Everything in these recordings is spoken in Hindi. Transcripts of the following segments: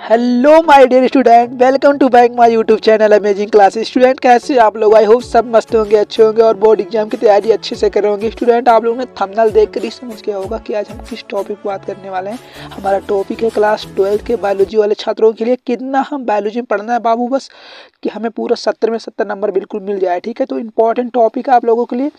Hello my dear student, welcome to back my YouTube channel amazing classes. Student कैसे आप लोग? आई होप सब मस्त होंगे, अच्छे होंगे और बोर्ड एग्जाम की तैयारी अच्छे से कर रहे होंगे। स्टूडेंट आप लोगों ने थंबनेल देखकर ही समझ गया होगा कि आज हम किस टॉपिक पर बात करने वाले हैं। हमारा टॉपिक है क्लास 12 के बायोलॉजी वाले छात्रों के लिए कितना हम बायोलॉजी में पढ़ना है बाबू, बस कि हमें पूरा 70 में 70 नंबर बिल्कुल मिल जाए। ठीक है, तो इंपॉर्टेंट टॉपिक है आप लोगों के लिए।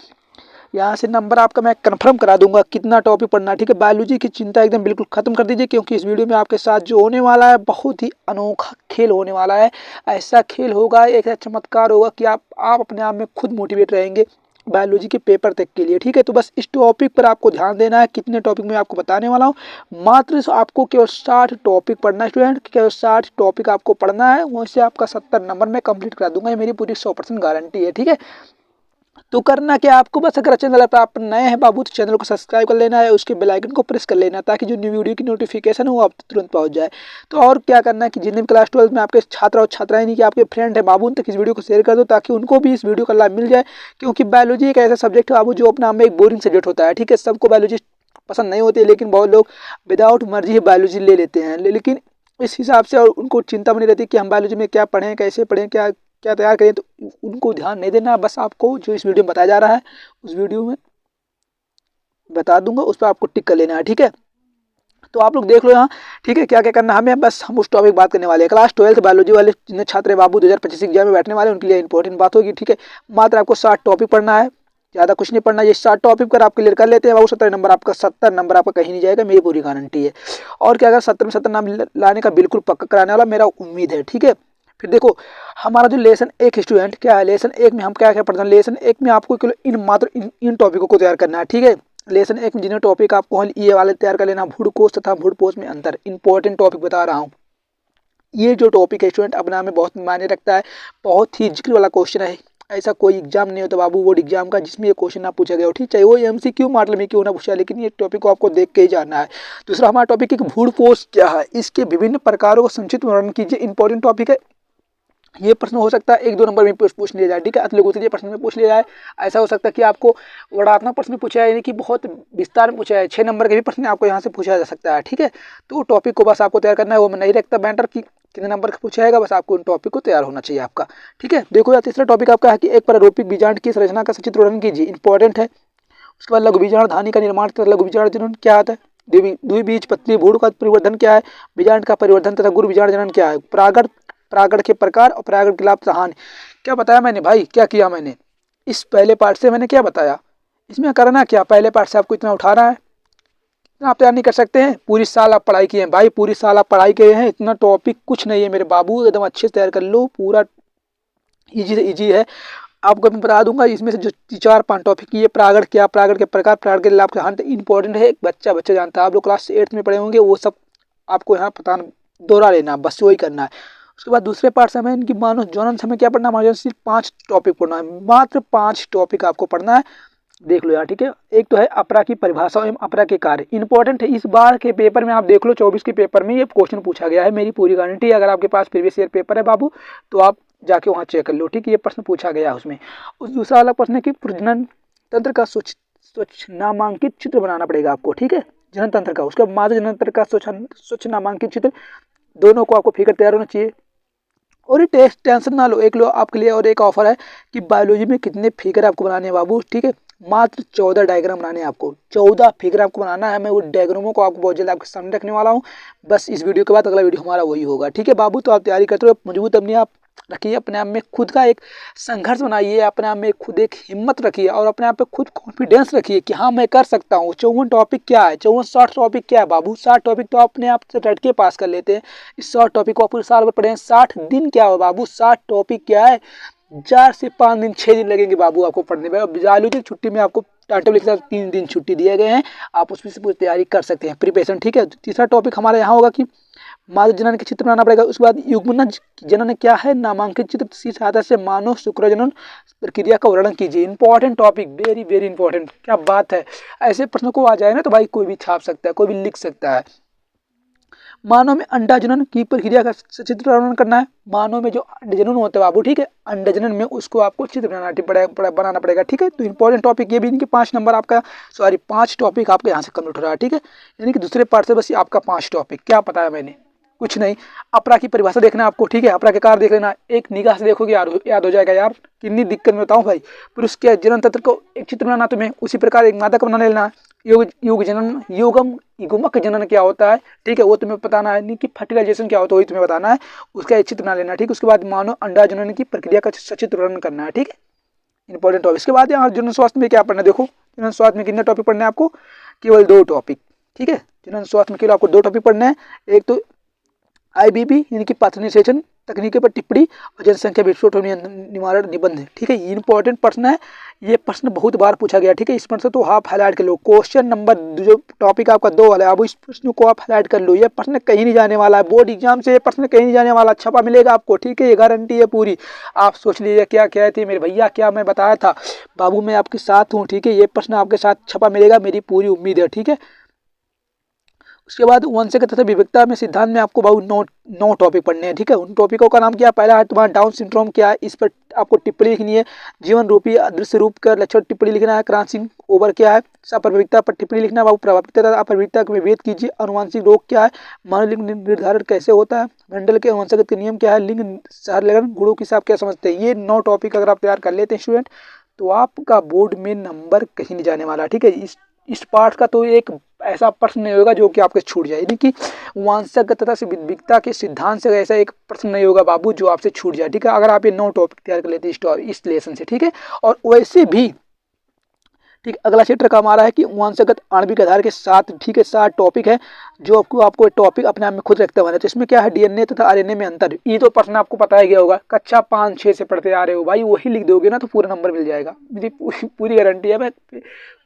यहाँ से नंबर आपका मैं कंफर्म करा दूंगा कितना टॉपिक पढ़ना है। ठीक है, बायोलॉजी की चिंता एकदम बिल्कुल खत्म कर दीजिए, क्योंकि इस वीडियो में आपके साथ जो होने वाला है बहुत ही अनोखा खेल होने वाला है। ऐसा खेल होगा, एक ऐसा चमत्कार होगा कि आप अपने आप में खुद मोटिवेट रहेंगे बायोलॉजी के पेपर तक के लिए। ठीक है, तो बस इस टॉपिक पर आपको ध्यान देना है। कितने टॉपिक मैं आपको बताने वाला हूँ, मात्र आपको केवल 60 टॉपिक पढ़ना है। स्टूडेंट केवल 60 टॉपिक आपको पढ़ना है, वहीं से आपका 70 नंबर मैं कंप्लीट करा दूंगा। ये मेरी पूरी 100% गारंटी है। ठीक है, तो करना क्या आपको, बस अगर चैनल पर आप नए हैं बाबू तो चैनल को सब्सक्राइब कर लेना है, उसके बेल आइकन को प्रेस कर लेना ताकि जो न्यू वीडियो की नोटिफिकेशन हो आप तुरंत पहुंच जाए। तो और क्या करना है कि जितने भी क्लास 12 में आपके छात्र और छात्राएं नहीं कि आपके फ्रेंड है बाबू, उन तक इस वीडियो को शेयर कर दो ताकि उनको भी इस वीडियो का लाभ मिल जाए। क्योंकि बायोलॉजी एक ऐसा सब्जेक्ट है बाबू जो अपने आप में एक बोरिंग सब्जेक्ट होता है। ठीक है, सबको बायोलॉजी पसंद नहीं होती है, लेकिन बहुत लोग विदाउट मर्जी ही बायोलॉजी ले लेते हैं। लेकिन इस हिसाब से और उनको चिंता बनी रहती है कि हम बायोलॉजी में क्या पढ़ें, कैसे पढ़ें, क्या क्या तैयार करें, तो उनको ध्यान नहीं देना। बस आपको जो इस वीडियो में बताया जा रहा है उस वीडियो में बता दूंगा, उस पर आपको टिक कर लेना है। ठीक है, तो आप लोग देख लो यहाँ। ठीक है, क्या क्या करना हमें, बस हम उस टॉपिक बात करने वाले हैं। क्लास 12 बायोलॉजी वाले जितने छात्र बाबू 2025 एग्जाम में बैठने वाले उनके लिए इंपॉर्टेंट बात होगी। ठीक है, मात्र आपको 60 टॉपिक पढ़ना है, ज़्यादा कुछ नहीं पढ़ना। ये 60 टॉपिक पर आप क्लियर कर लेते हैं बाबू, 70 नंबर आपका, 70 नंबर आपका कहीं नहीं जाएगा, मेरी पूरी गारंटी है। और क्या, अगर 70 में 70 नंबर लाने का बिल्कुल पक्का कराने वाला मेरा उम्मीद है। ठीक है, फिर देखो हमारा जो लेसन एक स्टूडेंट क्या है, लेसन एक में हम क्या क्या पढ़ते हैं। लेसन एक में आपको केवल इन टॉपिकों को तैयार करना है। ठीक है, लेसन एक में जिन्हें टॉपिक आपको ये वाले तैयार कर लेना, भूडकोश तथा भूडपोष में अंतर, इंपॉर्टेंट टॉपिक बता रहा हूँ। ये जो टॉपिक है स्टूडेंट अपने आप में बहुत मायने रखता है, बहुत ही जिक्र वाला क्वेश्चन है। ऐसा कोई एग्जाम नहीं होता बाबू बोर्ड एग्जाम का जिसमें ये क्वेश्चन ना पूछा गया हो। ठीक है, वो एमसीक्यू मॉडल में क्यों ना पूछा, लेकिन ये टॉपिक को आपको देख के ही जानना है। दूसरा हमारा टॉपिक है कि भूडपोष क्या है, इसके विभिन्न प्रकारों को संक्षिप्त वर्णन कीजिए। इंपॉर्टेंट टॉपिक है, ये प्रश्न हो सकता है 1-2 नंबर में पूछ लिया जाए। ठीक है, अतले गुतले प्रश्न में पूछ लिया जाए। ऐसा हो सकता है कि आपको वर्णात्मक प्रश्न पूछा है, यानी कि बहुत विस्तार में पूछा है, 6 नंबर के भी प्रश्न आपको यहाँ से पूछा जा सकता है। ठीक है, तो टॉपिक को बस आपको तैयार करना है, वो मैं नहीं रखता बैंटर की कितने नंबर का पूछा जाएगा, बस आपको उन टॉपिक को तैयार होना चाहिए आपका। ठीक है, देखो यार तीसरा टॉपिक आपका है कि एक प्रारूपिक बीजांड की संरचना का सचित्र वर्णन कीजिए। इंपॉर्टेंट है। उसके बाद लघु बीजांड धानी का निर्माण तथा लघु बीजांड जनन क्या आता है, द्विबीजपत्री भ्रूण का परिवर्धन क्या है, बीजांड का परिवर्धन तथा गुरु बीजांड जनन क्या है, परागण के प्रकार और परागण के लाभ हानि। क्या बताया मैंने भाई, क्या किया मैंने इस पहले पार्ट से, मैंने क्या बताया इसमें करना क्या, पहले पार्ट से आपको इतना उठाना है। इतना आप तैयार नहीं कर सकते हैं, पूरी साल आप पढ़ाई किए हैं भाई, पूरी साल आप पढ़ाई किए हैं, इतना टॉपिक कुछ नहीं है मेरे बाबू, एकदम अच्छे से तैयार कर लो, पूरा इजी से इजी है। आपको मैं बता दूंगा इसमें से जो 4-5 टॉपिक, ये परागण क्या, परागण के प्रकार, परागण के लाभ हानि इंपॉर्टेंट है। एक बच्चा जानता है, आप लोग क्लास 8 में पढ़े होंगे, वो सब आपको यहाँ पता दोहरा लेना, बस वही करना है। उसके बाद दूसरे पार्ट से हमें इनकी मानव जनन समय क्या पढ़ना है, मानव सिर्फ 5 टॉपिक पढ़ना है, मात्र 5 टॉपिक आपको पढ़ना है। देख लो यार। ठीक है, एक तो है अपरा की परिभाषा एवं अपरा के कार्य, इंपॉर्टेंट है। इस बार के पेपर में आप देख लो 24 के पेपर में ये क्वेश्चन पूछा गया है, मेरी पूरी गारंटी है। अगर आपके पास प्रीवियस ईयर पेपर है बाबू तो आप जाके वहाँ चेक कर लो। ठीक है, ये प्रश्न पूछा गया है उसमें। उस दूसरा वाला प्रश्न है कि प्रजनन तंत्र का स्वच्छ नामांकित चित्र बनाना पड़ेगा आपको। ठीक है, जनन तंत्र का, उसका मादे जनन तंत्र का स्वच्छ नामांकित चित्र, दोनों को आपको फिगर तैयार होना चाहिए। और ये टेंशन ना लो, एक लो आपके लिए और एक ऑफर है कि बायोलॉजी में कितने फिगर आपको बनाने हैं बाबू। ठीक है, मात्र 14 डायग्राम बनाने हैं आपको, 14 फिगर आपको बनाना है। मैं वो डायग्रामों को आपको बहुत जल्द आपके सामने रखने वाला हूँ, बस इस वीडियो के बाद अगला वीडियो हमारा वही होगा। ठीक है बाबू, तो आप तैयारी करते रहो, मजबूत अपने आप रखिए, अपने आप में खुद का एक संघर्ष बनाइए, अपने आप में खुद एक हिम्मत रखिए और अपने आप पे खुद कॉन्फिडेंस रखिए कि हाँ मैं कर सकता हूँ। 54 टॉपिक क्या है, 54-60 टॉपिक क्या है बाबू, 60 टॉपिक तो अपने आप से रट के पास कर लेते हैं। इस 60 टॉपिक को आप पूरे साल भर पढ़े हैं, 60 दिन क्या हो बाबू, 60 टॉपिक क्या है, 4 से 5 दिन 6 दिन लगेंगे बाबू आपको पढ़ने में। बायोलॉजी की छुट्टी में आपको टाइम लिखा 3 दिन छुट्टी दिए गए हैं, आप उसमें से पूरी तैयारी कर सकते हैं, प्रिपरेशन। ठीक है, तीसरा टॉपिक हमारा यहाँ होगा कि मानव जनन के चित्र बनाना पड़ेगा। उसके बाद युग्मनज जनन क्या है, नामांकित चित्र की सहायता से मानव शुक्र जनन प्रक्रिया का वर्णन कीजिए। Important topic, very very important, क्या बात है। ऐसे प्रश्न को आ जाए ना तो भाई कोई भी छाप सकता है, कोई भी लिख सकता है। मानव में अंडा जनन की प्रक्रिया का चित्र वर्णन करना है। मानव में जो अंड जनन होता है बाबू, ठीक है, अंड जनन में उसको आपको चित्र बनाना पड़ेगा। ठीक है, तो इंपॉर्टेंट टॉपिक ये भी, इनके 5 नंबर आपका, सॉरी 5 टॉपिक आपका यहाँ से कंप्लीट हो रहा है। ठीक है, यानी कि दूसरे पार्ट से बस आपका 5 टॉपिक, क्या पता है मैंने कुछ नहीं, अपरा की परिभाषा देखना आपको, ठीक है। अपरा के कार्य देख लेना, एक निगाह से देखोगे याद हो जाएगा यार, कितनी दिक्कत में बताऊं भाई। फिर उसके जनन तंत्र को एक चित्र बनाना तुम्हें, उसी प्रकार एक मादा का बना लेना। युग जनन, युग्मक जनन क्या होता है, ठीक है, वो तुम्हें बताना है। नहीं कि फर्टिलाइजेशन क्या होता है वही तुम्हें बताना है, उसका एक चित्र बना लेना, ठीक। उसके बाद मानव अंडा जनन की प्रक्रिया का सचित्र वर्णन करना है, ठीक है, इंपॉर्टेंट टॉपिक। इसके बाद यहाँ जनन स्वास्थ्य में क्या पढ़ना है, देखो जनन स्वास्थ्य में कितने टॉपिक पढ़ने हैं आपको, केवल 2 टॉपिक, ठीक है। जनन स्वास्थ्य में केवल आपको 2 टॉपिक पढ़ने हैं, एक तो IBP यानी कि पाथनिसेशन तकनीकी पर टिप्पणी और जनसंख्या विस्फोट निवारण निबंध, ठीक है। ये इंपॉर्टेंट प्रश्न है, ये प्रश्न बहुत बार पूछा गया, ठीक है। इस प्रश्न तो आप हाईलाइट कर लो। क्वेश्चन नंबर जो टॉपिक आपका 2 वाला है, अब इस प्रश्न को आप हाईलाइट कर लो। ये प्रश्न कहीं नहीं जाने वाला है, बोर्ड एग्जाम से ये प्रश्न कहीं नहीं जाने वाला, छपा मिलेगा आपको, ठीक है, ये गारंटी है पूरी। आप सोच लीजिए क्या कहते मेरे भैया, क्या मैं बताया था बाबू, मैं आपके साथ हूँ, ठीक है। ये प्रश्न आपके साथ छपा मिलेगा, मेरी पूरी उम्मीद है, ठीक है। उसके बाद वंशगत तथा विविधता में सिद्धांत में आपको बहुत 9 टॉपिक पढ़ने हैं, ठीक है। उन टॉपिकों का नाम क्या है, पहला है तुम्हारा डाउन सिंड्रोम क्या है, इस पर आपको टिप्पणी लिखनी है। जीवन रूपी अदृश्य रूप का लक्षण टिप्पणी लिखना है। क्रॉसिंग ओवर क्या है, अप्रविकता पर टिप्पणी लिखना है बाबू। प्रभावित तथा अप्रविकता में भेद कीजिए। अनुवांशिक रोग क्या है, मानव लिंग निर्धारण कैसे होता है, मंडल के अनुवंशगत के नियम क्या है, लिंग सहलग्न गुणों के हिसाब क्या समझते हैं। ये 9 टॉपिक अगर आप तैयार कर लेते हैं स्टूडेंट, तो आपका बोर्ड में नंबर कहीं नहीं जाने वाला, ठीक है। इस पार्ट का तो एक ऐसा प्रश्न नहीं होगा जो कि आपके छूट जाए, यानी कि वंशगत तथा विविधता के सिद्धांत से ऐसा एक प्रश्न नहीं होगा बाबू जो आपसे छूट जाए, ठीक है। अगर आप ये 9 टॉपिक तैयार कर लेते हैं इस लेसन से, ठीक है। और वैसे भी, ठीक, अगला चैप्टर का हमारा है कि वंशगत आणविक आधार के साथ, ठीक है, 7 टॉपिक है जो आपको टॉपिक अपने आप में खुद रखते हुए। तो इसमें क्या है, DNA तथा RNA में अंतर, ये तो प्रश्न आपको पता ही गया होगा, कक्षा 5-6 से पढ़ते आ रहे हो भाई, वही लिख दोगे ना तो पूरा नंबर मिल जाएगा, मेरी पूरी गारंटी है, मैं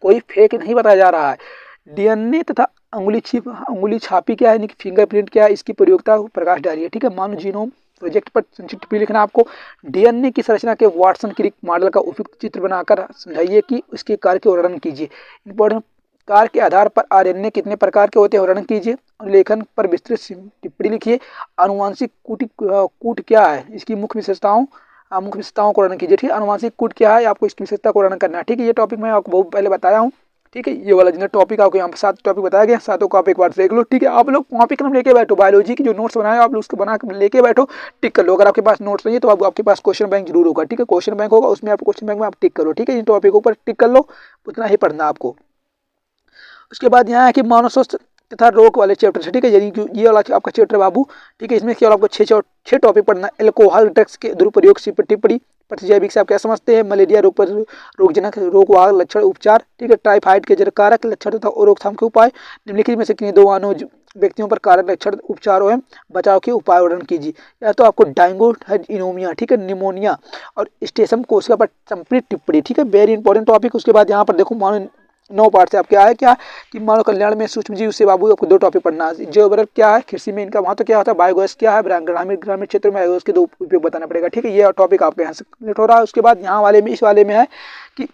कोई फेक नहीं बताया जा रहा है। DNA तथा अंगुली छापी क्या है, यानी कि फिंगरप्रिंट क्या है, इसकी प्रयोगता प्रकाश डाली है, ठीक है। मानव जीनोम प्रोजेक्ट पर संक्षिप्त भी लिखना आपको। DNA की संरचना के वाटसन क्रिक मॉडल का उपयुक्त चित्र बनाकर समझाइए कि उसके कार्य के वर्णन कीजिए। इंपॉर्टेंट, कार्य के आधार पर RNA कितने प्रकार के होते हैं वर्णन कीजिए। लेखन पर विस्तृत टिप्पणी लिखिए। आनुवांशिक कूट क्या है, इसकी मुख्य विशेषताओं को वर्णन कीजिए, ठीक है। आनुवांशिक कूट क्या है, आपको इसकी विशेषता को वर्णन करना है, ठीक है। ये टॉपिक मैं आपको बहुत पहले बताया हूँ, ठीक है। ये वाला जितना टॉपिक आपको यहाँ पर 7 टॉपिक बताया गया, 7 को आप एक बार देख लो, ठीक है। आप लोग कॉपी कलम लेके बैठो, बायोलॉजी की जो नोट्स बनाए आप लोग उसको बना के लेके बैठो, टिक कर लो। अगर आपके पास नोट्स नहीं है तो आपके पास क्वेश्चन बैंक जरूर होगा, ठीक है। क्वेश्चन बैंक होगा, उसमें आप क्वेश्चन बैंक में आप टिक करो, ठीक है। इन टॉपिकों पर टिक कर लो, उतना ही पढ़ना आपको। उसके बाद यहाँ है कि मानव स्वास्थ्य तथा रोग वाले चैप्टर से, ठीक है। यानी ये वाला आपका चैप्टर बाबू, ठीक है। इसमें केवल आपको 6 टॉपिक पढ़ना है। एल्कोहल ड्रग्स के दुरुपयोग से टिप्पणी, प्रतिजैविक से आप क्या समझते हैं, मलेरिया रोग पर रोगजनक रोगवाहक लक्षण उपचार, ठीक है। टाइफाइड के कारक लक्षण तथा रोकथाम के उपाय, निम्नलिखित में से किन्हीं 2 मानव व्यक्तियों पर कारक लक्षण उपचार एवं बचाव के उपाय वर्णन कीजिए। या तो आपको डायंगो इनोमिया, ठीक है, निमोनिया और स्टेसम कोशिका पर संपूर्ण टिप्पणी, ठीक है, वेरी इंपॉर्टेंट टॉपिक। उसके बाद यहाँ पर देखो मानव 9 पार्ट से आप क्या है, क्या कि मानव कल्याण में सूक्ष्म जीव से बाबू आपको 2 टॉपिक पढ़ना है। जैव क्या है, कृषि में इनका महत्व क्या होता है, बायोगैस क्या है, ग्रामीण क्षेत्र में बायोगैस के 2 उपयोग बताना पड़ेगा, ठीक है। ये टॉपिक आपके यहाँ से कंप्लीट हो रहा है। उसके बाद यहाँ वाले में, इस वाले में है कि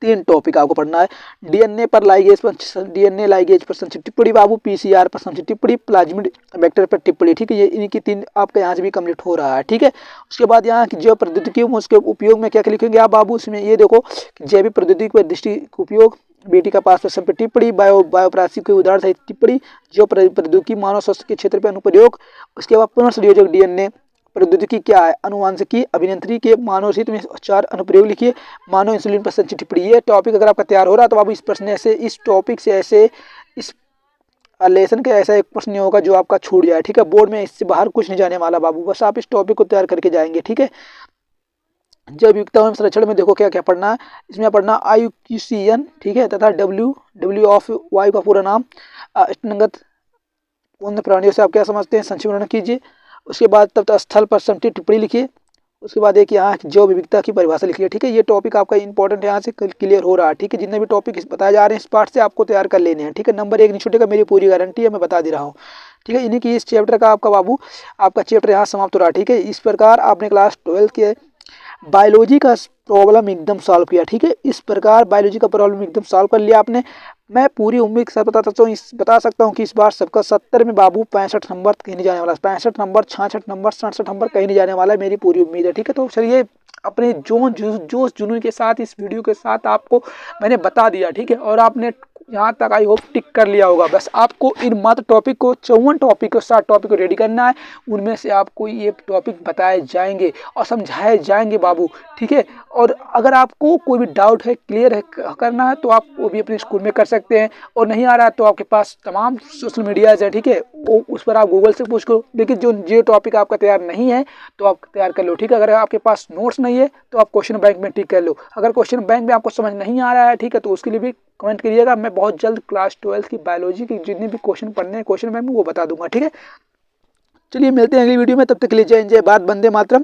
3 टॉपिक आपको पढ़ना है। DNA लाइगेज पर संक्षिप्त टिप्पणी बाबू, PCR पर संक्षिप्त टिप्पणी, प्लाज्मिड वेक्टर पर टिप्पणी, ठीक है। ये इनकी 3 आपके यहाँ से भी कंप्लीट हो रहा है, ठीक है। उसके बाद यहाँ की जैव प्रौद्योगिकी, उसके उपयोग में क्या लिखेंगे आप बाबू, इसमें ये देखो जैविक प्रौद्योगिकी पर दृष्टि उपयोग, बेटी का पास पर टिप्पणी, बायोप्रासी के उदाहरण सहित टिप्पणी, जो प्रौद्योगिकी मानव स्वास्थ्य के क्षेत्र पर अनुप्रयोग। उसके बाद पुनर्संयोजक DNA प्रौद्योगिकी क्या है, अनुवांशिकी अभियंत्रिकी के मानव हित में 4 अनुप्रयोग लिखिए। मानव इंसुलिन पर संक्षिप्त टिप्पणी। ये टॉपिक अगर आपका तैयार हो रहा है तो आप इस प्रश्न से, इस टॉपिक से ऐसे, इस लेसन का ऐसा एक प्रश्न होगा जो आपका छूट जाए, ठीक है। बोर्ड में इससे बाहर कुछ नहीं जाने वाला बाबू, बस आप इस टॉपिक को तैयार करके जाएंगे, ठीक है। जब युक्ता एवं संरक्षण में देखो क्या क्या पढ़ना है, इसमें पढ़ना IUCN, ठीक है, तथा W ऑफ वायु का पूरा नाम, अष्टांगत उन प्राणियों से आप क्या समझते हैं, संक्षिप्त कीजिए। उसके बाद तब स्थल पर संक्षिप्त टिप्पणी लिखिए। उसके बाद एक यहाँ जैव विविधता की परिभाषा लिखिए, ठीक है। ये टॉपिक आपका इंपॉर्टेंट यहाँ से क्लियर हो रहा है, ठीक है। जितने भी टॉपिक बताए जा रहे हैं इस पार्ट से आपको तैयार कर लेने हैं, ठीक है। नंबर 1 नहीं छूटेगा, मेरी पूरी गारंटी है, मैं बता दे रहा हूँ, ठीक है। इन्हीं की इस चैप्टर का आपका बाबू, आपका चैप्टर यहाँ समाप्त हो रहा है, ठीक है। इस प्रकार आपने क्लास 12 के बायोलॉजी का प्रॉब्लम एकदम सॉल्व किया, ठीक है। इस प्रकार बायोलॉजी का प्रॉब्लम एकदम सॉल्व कर लिया आपने। मैं पूरी उम्मीद के साथ बता सकता हूँ कि इस बार सबका 70 में बाबू 65 नंबर कहीं नहीं जाने वाला, 65 नंबर, 66 नंबर, 67 नंबर कहीं नहीं जाने वाला है, मेरी पूरी उम्मीद है, ठीक है। तो चलिए अपने जोश जुनून के साथ इस वीडियो के साथ आपको मैंने बता दिया, ठीक है। और आपने यहाँ तक आई होप टिक कर लिया होगा। बस आपको इन मात्र टॉपिक को 54 टॉपिक को 60 टॉपिक को रेडी करना है। उनमें से आपको ये टॉपिक बताए जाएंगे और समझाए जाएंगे बाबू, ठीक है। और अगर आपको कोई भी डाउट है, क्लियर है करना है, तो आप वो भी अपने स्कूल में कर सकते हैं। और नहीं आ रहा है तो आपके पास तमाम सोशल मीडियाज़ है, ठीक है, वो उस पर आप गूगल से पूछ लो। लेकिन जो टॉपिक आपका तैयार नहीं है तो आप तैयार कर लो, ठीक है। अगर आपके पास नोट्स नहीं है तो आप क्वेश्चन बैंक में टिक कर लो। अगर क्वेश्चन बैंक में आपको समझ नहीं आ रहा है, ठीक है, तो उसके लिए भी कमेंट करिएगा। मैं बहुत जल्द क्लास 12 की बायोलॉजी के जितने भी क्वेश्चन पढ़ने हैं क्वेश्चन बैंक में वो बता दूंगा, ठीक है। चलिए मिलते हैं अगली वीडियो में, तब तक के लिए जय हिंद, जय भारत, वंदे मातरम।